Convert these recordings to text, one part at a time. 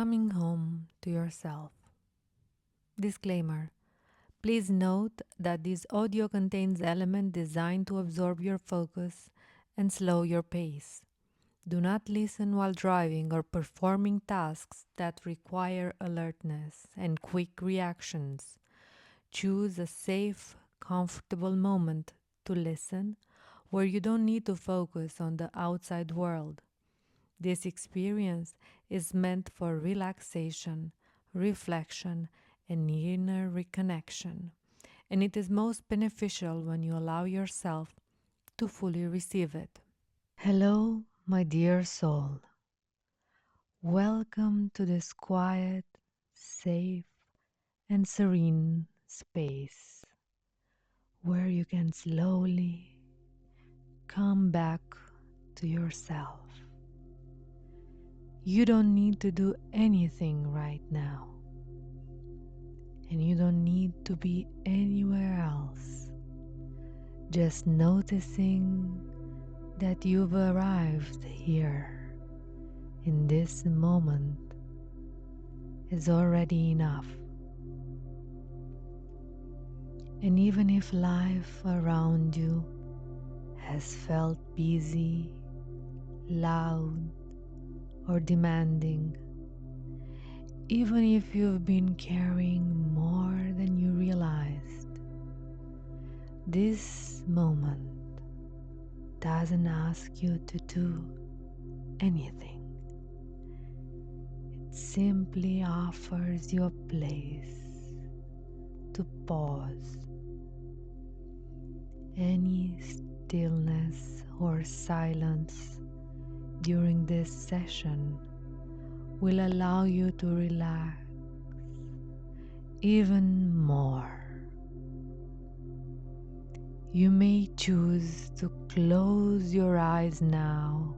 Coming home to yourself. Disclaimer. Please note that this audio contains elements designed to absorb your focus and slow your pace. Do not listen while driving or performing tasks that require alertness and quick reactions. Choose a safe, comfortable moment to listen where you don't need to focus on the outside world. This experience is meant for relaxation, reflection, and inner reconnection, and it is most beneficial when you allow yourself to fully receive it. Hello, my dear soul. Welcome to this quiet, safe, and serene space where you can slowly come back to yourself. You don't need to do anything right now, and you don't need to be anywhere else. Just noticing that you've arrived here in this moment is already enough. And even if life around you has felt busy, loud, or demanding, even if you've been carrying more than you realized, this moment doesn't ask you to do anything. It simply offers you a place to pause. Any stillness or silence during this session will allow you to relax even more. You may choose to close your eyes now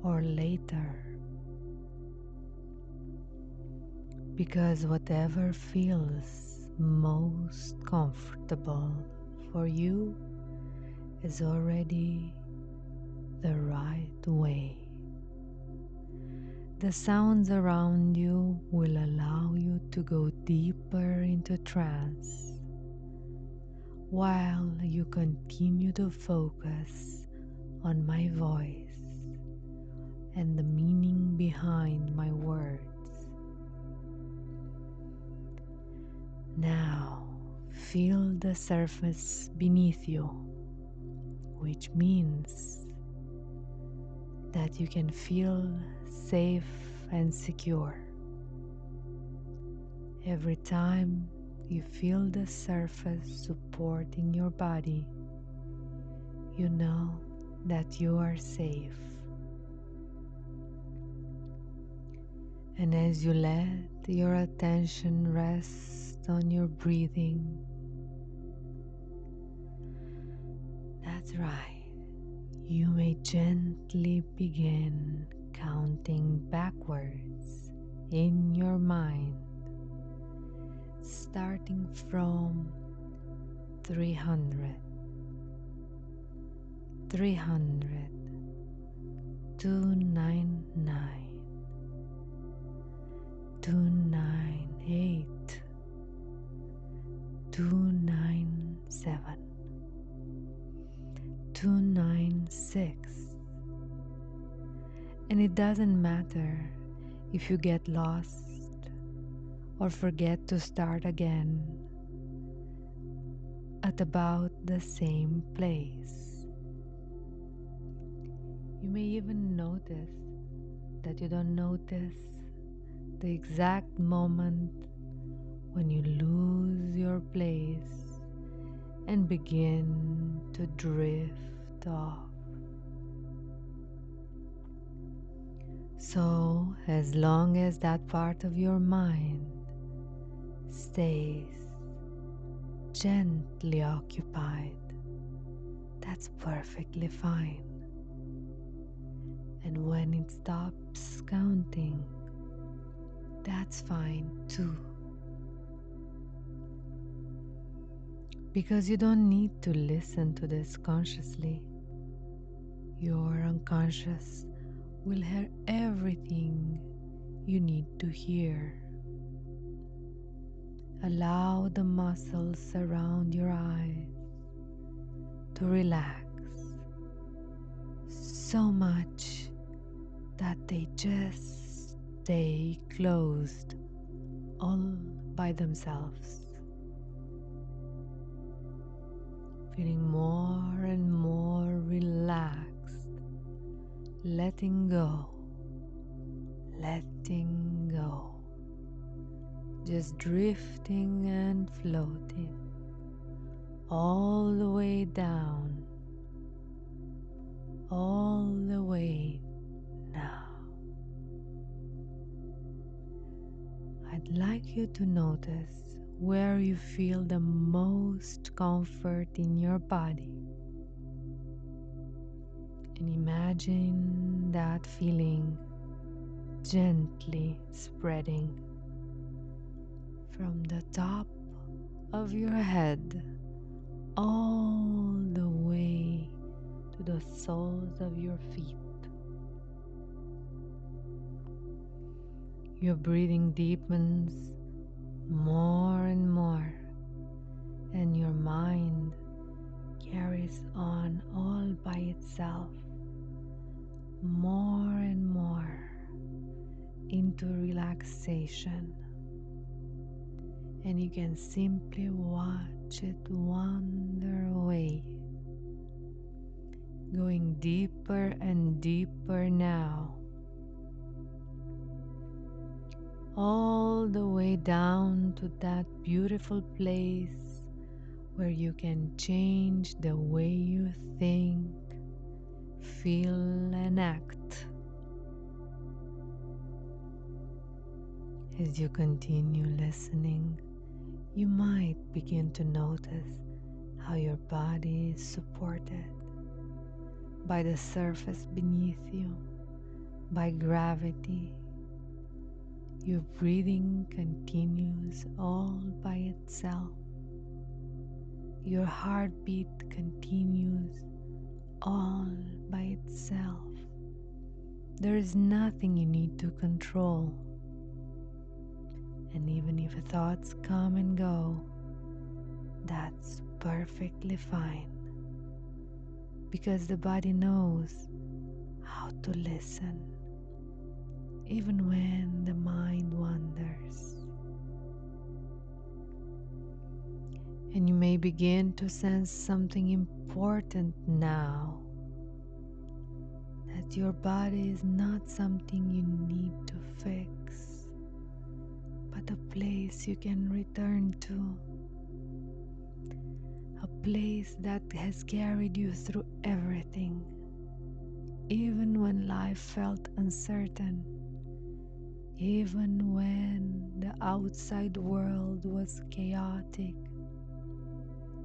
or later, because whatever feels most comfortable for you is already the right way. The sounds around you will allow you to go deeper into trance while you continue to focus on my voice and the meaning behind my words. Now, feel the surface beneath you, which means that you can feel safe and secure. Every time you feel the surface supporting your body, you know that you are safe. And as you let your attention rest on your breathing, that's right, you may gently begin counting backwards in your mind, starting from 300, 300, 299, 298, 297, 296. And it doesn't matter if you get lost or forget to start again at about the same place. You may even notice that you don't notice the exact moment when you lose your place and begin to drift off. So, as long as that part of your mind stays gently occupied, that's perfectly fine. And when it stops counting, that's fine too. Because you don't need to listen to this consciously. Your unconscious will hear everything you need to hear. Allow the muscles around your eyes to relax so much that they just stay closed all by themselves. Feeling more and more relaxed, letting go, just drifting and floating all the way down, all the way now. I'd like you to notice where you feel the most comfort in your body. And imagine that feeling gently spreading from the top of your head all the way to the soles of your feet. Your breathing deepens more and more, and your mind carries on all by itself, more and more into relaxation. And you can simply watch it wander away, going deeper and deeper now, all the way down to that beautiful place where you can change the way you think, feel, and act. As you continue listening, you might begin to notice how your body is supported by the surface beneath you, by gravity. Your breathing continues all by itself. Your heartbeat continues all by itself. There is nothing you need to control. And even if thoughts come and go, that's perfectly fine, because the body knows how to listen, even when the mind wanders. And you may begin to sense something important now, that your body is not something you need to fix, but a place you can return to, a place that has carried you through everything, even when life felt uncertain, even when the outside world was chaotic.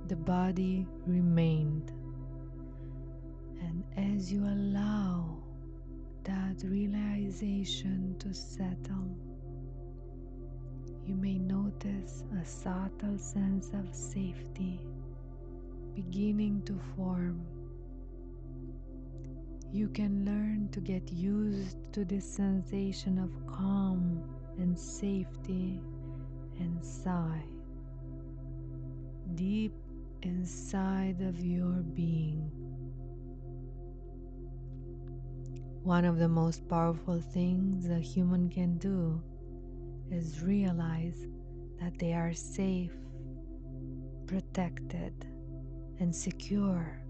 The body remained, and as you allow that realization to settle, you may notice a subtle sense of safety beginning to form. You can learn to get used to this sensation of calm and safety inside, deep inside of your being. One of the most powerful things a human can do is realize that they are safe, protected, and secure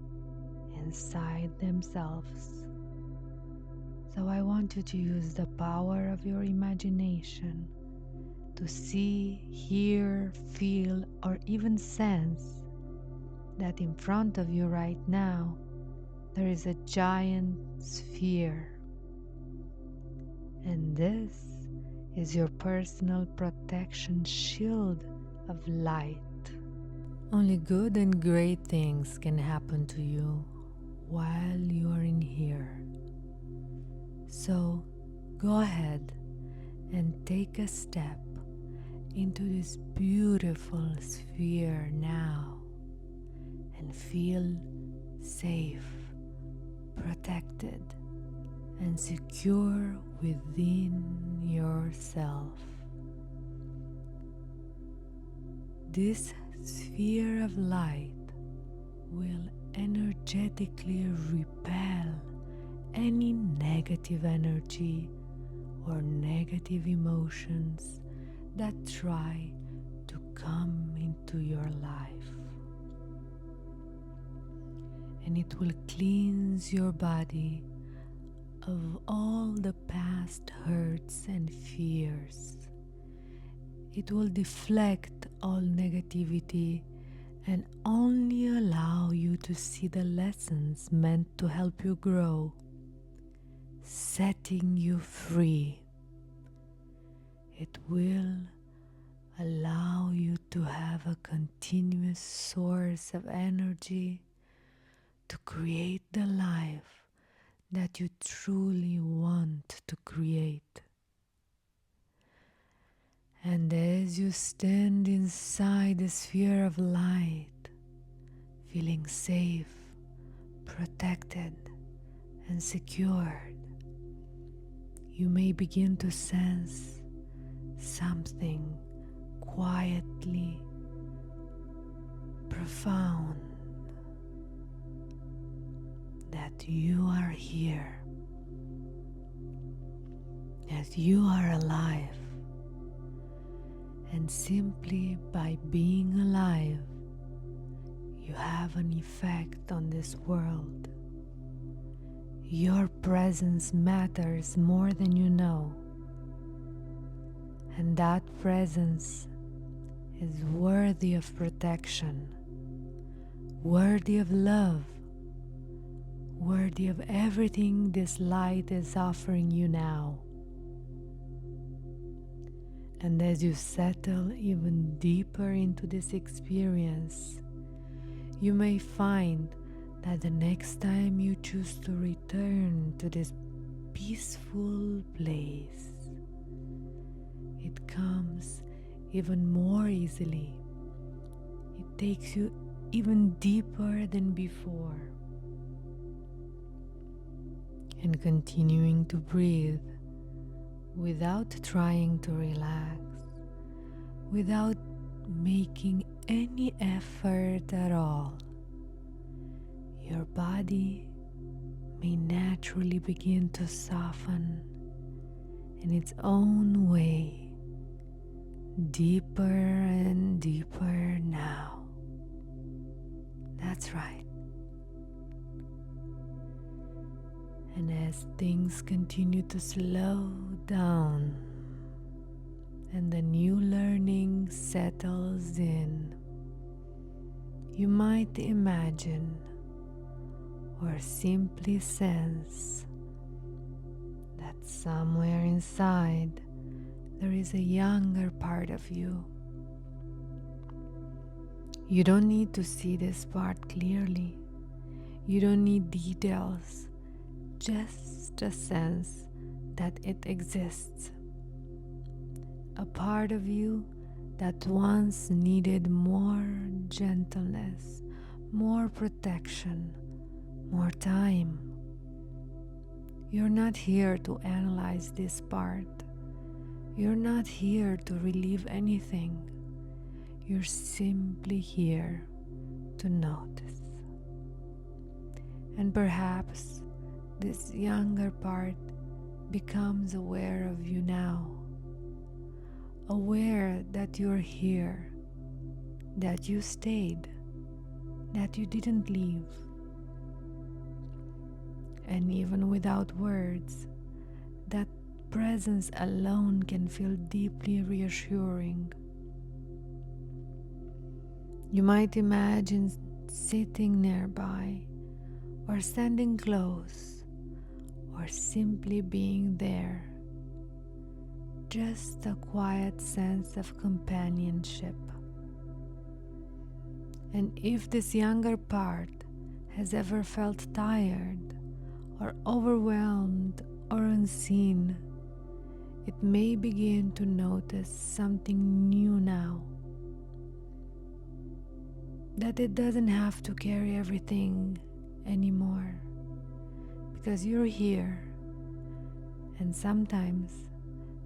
inside themselves. So I want you to use the power of your imagination to see, hear, feel, or even sense that in front of you right now there is a giant sphere. And this is your personal protection shield of light. Only good and great things can happen to you while you are in here. So go ahead and take a step into this beautiful sphere now and feel safe, protected, and secure within yourself. This sphere of light will energetically repel any negative energy or negative emotions that try to come into your life. And it will cleanse your body of all the past hurts and fears. It will deflect all negativity and only allow you to see the lessons meant to help you grow, setting you free. It will allow you to have a continuous source of energy to create the life that you truly want to create. And as you stand inside the sphere of light, feeling safe, protected, and secured, you may begin to sense something quietly profound, that you are here, that you are alive, and simply by being alive, you have an effect on this world. Your presence matters more than you know, and that presence is worthy of protection, worthy of love, worthy of everything this light is offering you now. And as you settle even deeper into this experience, you may find that the next time you choose to return to this peaceful place, it comes even more easily. It takes you even deeper than before. And continuing to breathe without trying to relax, without making any effort at all, your body may naturally begin to soften in its own way, deeper and deeper now. That's right. And as things continue to slow down and the new learning settles in, you might imagine or simply sense that somewhere inside there is a younger part of you. You don't need to see this part clearly. You don't need details, just a sense that it exists. A part of you that once needed more gentleness, more protection, more time. You're not here to analyze this part. You're not here to relieve anything. You're simply here to notice. And perhaps this younger part becomes aware of you now, aware that you're here, that you stayed, that you didn't leave. And even without words, that presence alone can feel deeply reassuring. You might imagine sitting nearby, or standing close, or simply being there. Just a quiet sense of companionship. And if this younger part has ever felt tired, or overwhelmed, or unseen, it may begin to notice something new now. That it doesn't have to carry everything anymore, because you're here, And sometimes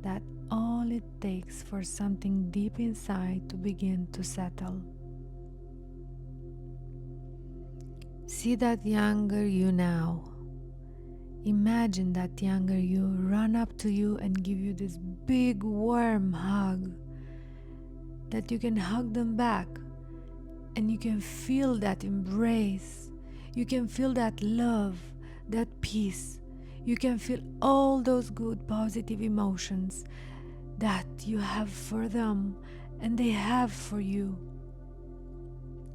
that all it takes for something deep inside to begin to settle. See that younger you now. Imagine that younger you run up to you and give you this big warm hug, that you can hug them back and you can feel that embrace. You can feel that love, that peace. You can feel all those good positive emotions that you have for them and they have for you.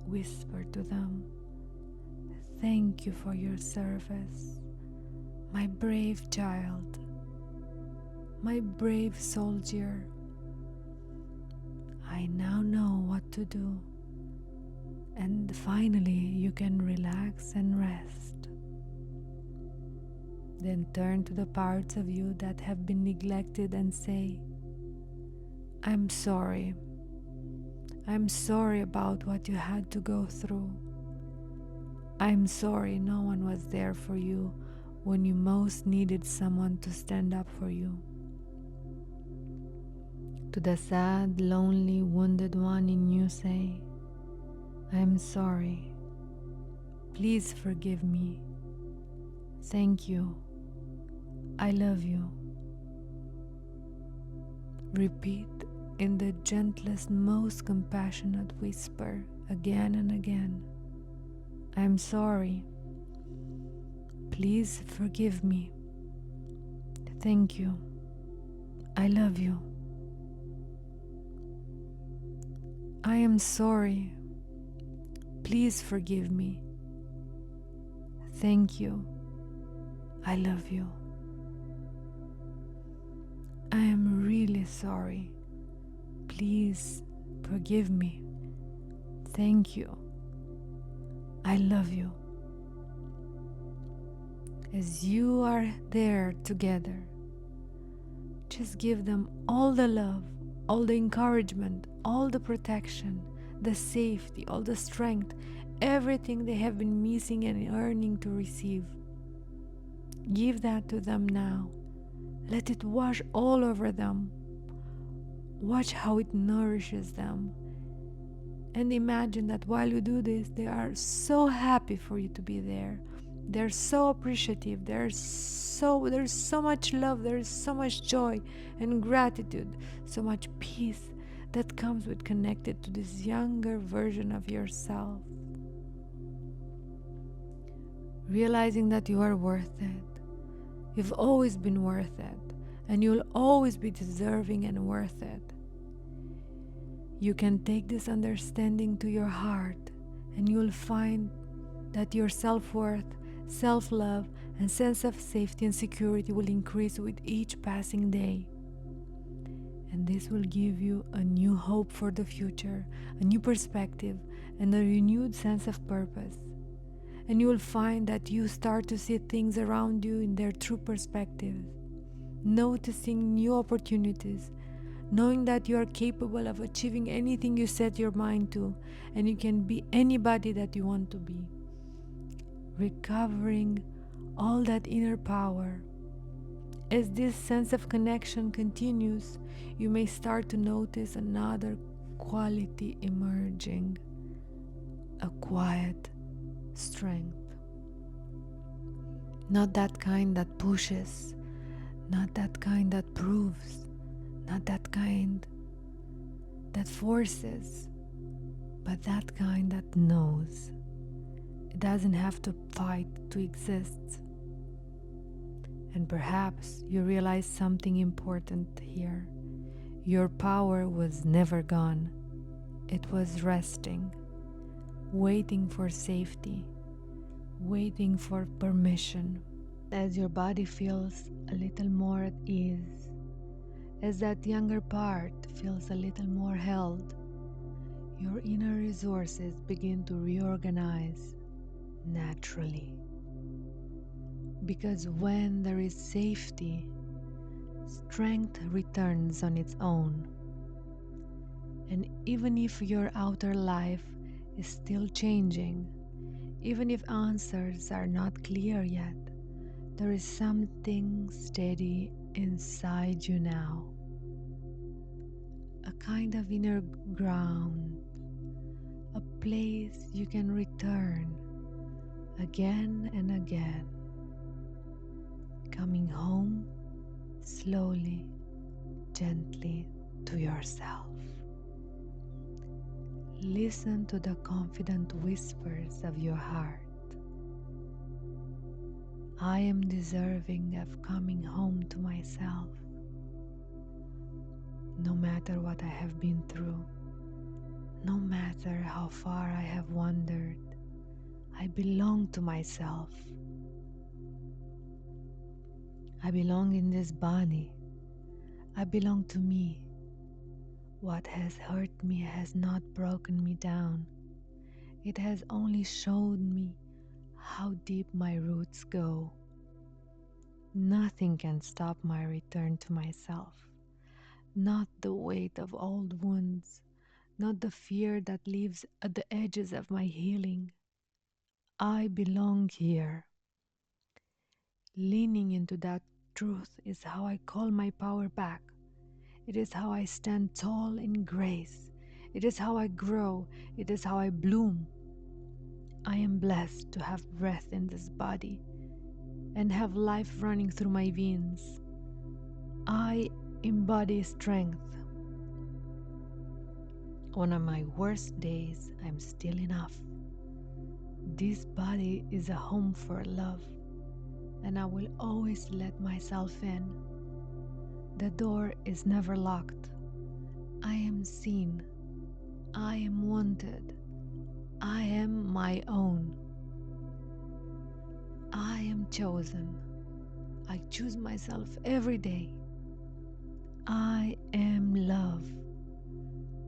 Whisper to them, "Thank you for your service, my brave child, my brave soldier. I now know what to do." And finally, you can relax and rest. Then turn to the parts of you that have been neglected and say, "I'm sorry. I'm sorry about what you had to go through. I'm sorry no one was there for you when you most needed someone to stand up for you." To the sad, lonely, wounded one in you say, "I'm sorry. Please forgive me. Thank you. I love you." Repeat in the gentlest, most compassionate whisper again and again, "I'm sorry. Please forgive me. Thank you. I love you. I am sorry. Please forgive me. Thank you. I love you. I am really sorry. Please forgive me. Thank you. I love you." As you are there together, just give them all the love, all the encouragement, all the protection, the safety, all the strength, everything they have been missing and yearning to receive. Give that to them now. Let it wash all over them. Watch how it nourishes them. And imagine that while you do this, they are so happy for you to be there. They're so appreciative. There's so much love. There's so much joy and gratitude, so much peace that comes with connected to this younger version of yourself. Realizing that you are worth it. You've always been worth it, and you'll always be deserving and worth it. You can take this understanding to your heart, and you'll find that your self-worth, self-love, and sense of safety and security will increase with each passing day. And this will give you a new hope for the future, a new perspective, and a renewed sense of purpose. And you will find that you start to see things around you in their true perspective, noticing new opportunities, knowing that you are capable of achieving anything you set your mind to, and you can be anybody that you want to be. Recovering all that inner power. As this sense of connection continues, you may start to notice another quality emerging, a quiet strength. Not that kind that pushes, not that kind that proves, not that kind that forces, but that kind that knows. It doesn't have to fight to exist. And perhaps you realize something important here. Your power was never gone. It was resting, waiting for safety, waiting for permission. As your body feels a little more at ease, as that younger part feels a little more held, your inner resources begin to reorganize naturally. Because when there is safety, strength returns on its own. And even if your outer life is still changing, even if answers are not clear yet, there is something steady inside you now, a kind of inner ground, a place you can return again and again, coming home slowly, gently to yourself. Listen to the confident whispers of your heart. I am deserving of coming home to myself. No matter what I have been through, no matter how far I have wandered, I belong to myself. I belong in this body. I belong to me. What has hurt me has not broken me down. It has only showed me how deep my roots go. Nothing can stop my return to myself. Not the weight of old wounds, not the fear that lives at the edges of my healing. I belong here. Leaning into that truth is how I call my power back. It is how I stand tall in grace. It is how I grow. It is how I bloom. I am blessed to have breath in this body and have life running through my veins. I embody strength. On my worst days, I'm still enough. This body is a home for love, and I will always let myself in. The door is never locked. I am seen. I am wanted. I am my own. I am chosen. I choose myself every day. I am love.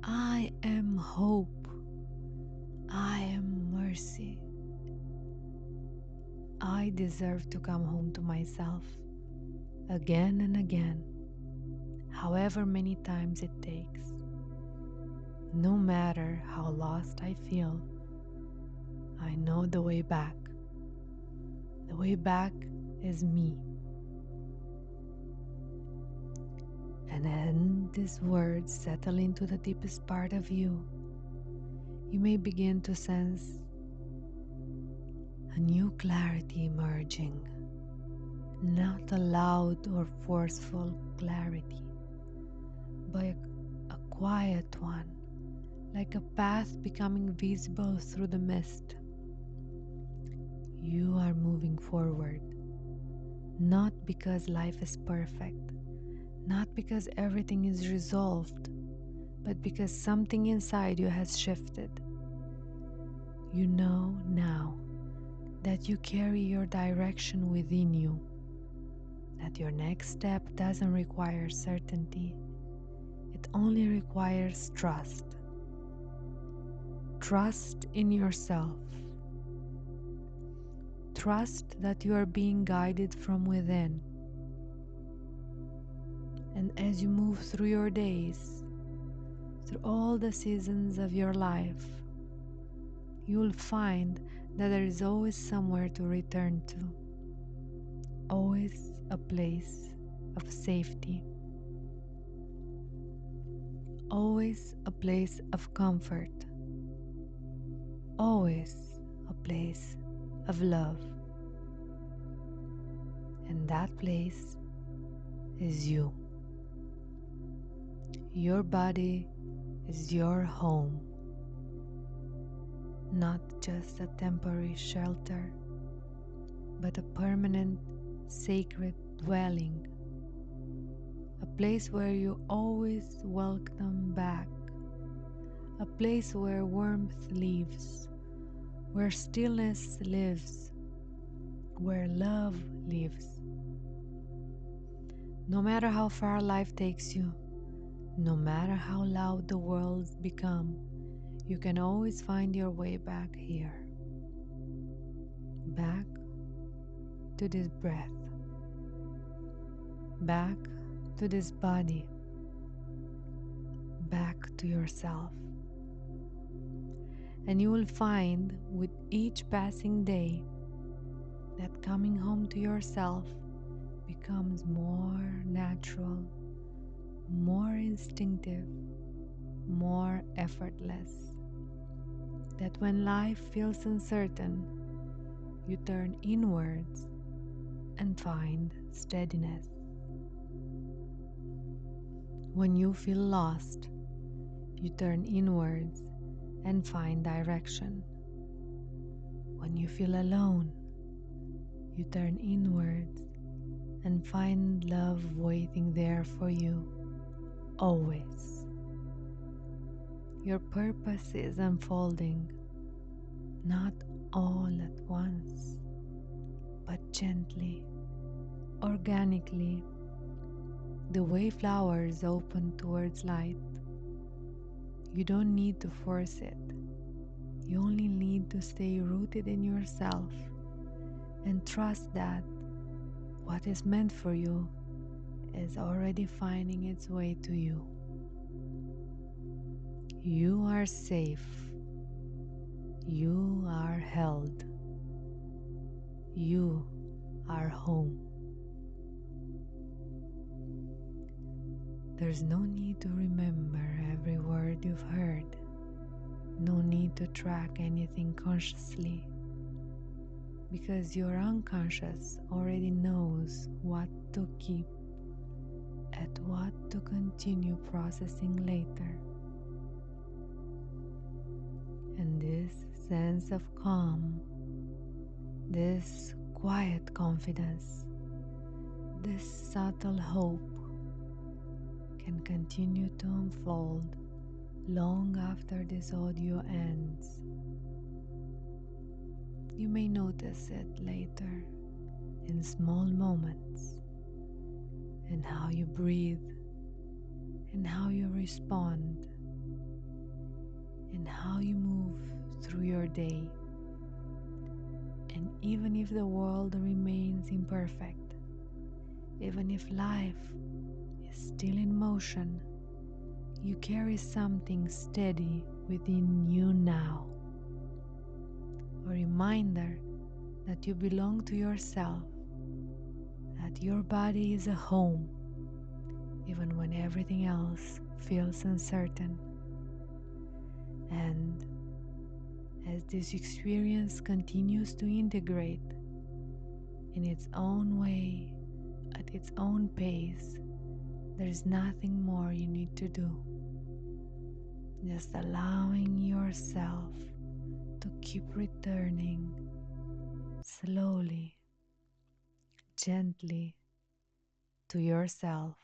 I am hope. I am mercy. I deserve to come home to myself again and again, however many times it takes. No matter how lost I feel, I know the way back. The way back is me. And then these words settle into the deepest part of you. You may begin to sense a new clarity emerging, not a loud or forceful clarity, but a quiet one, like a path becoming visible through the mist. You are moving forward, not because life is perfect, not because everything is resolved, but because something inside you has shifted. You know now that you carry your direction within you, that your next step doesn't require certainty, it only requires trust. Trust in yourself. Trust that you are being guided from within. And as you move through your days, through all the seasons of your life, you will find that there is always somewhere to return to, always a place of safety, always a place of comfort, always a place of love. And that place is you. Your body is your home, not just a temporary shelter, but a permanent sacred dwelling, a place where you always welcome back, a place where warmth lives, where stillness lives, where love lives. No matter how far life takes you, no matter how loud the world's become, you can always find your way back here, back to this breath, back to this body, back to yourself. And you will find with each passing day that coming home to yourself becomes more natural, more instinctive, more effortless. That when life feels uncertain, you turn inwards and find steadiness. When you feel lost, you turn inwards and find direction. When you feel alone, you turn inwards and find love waiting there for you, always. Your purpose is unfolding, not all at once, but gently, organically, the way flowers open towards light. You don't need to force it. You only need to stay rooted in yourself and trust that what is meant for you is already finding its way to you. You are safe. You are held. You are home. There's no need to remember every word you've heard. No need to track anything consciously, because your unconscious already knows what to keep and what to continue processing later. And this sense of calm, this quiet confidence, this subtle hope can continue to unfold long after this audio ends. You may notice it later in small moments, in how you breathe, in how you respond, in how you move through your day. And even if the world remains imperfect, even if life is still in motion, you carry something steady within you now. A reminder that you belong to yourself, that your body is a home, even when everything else feels uncertain. And as this experience continues to integrate in its own way, at its own pace, there's nothing more you need to do. Just allowing yourself to keep returning slowly, gently to yourself.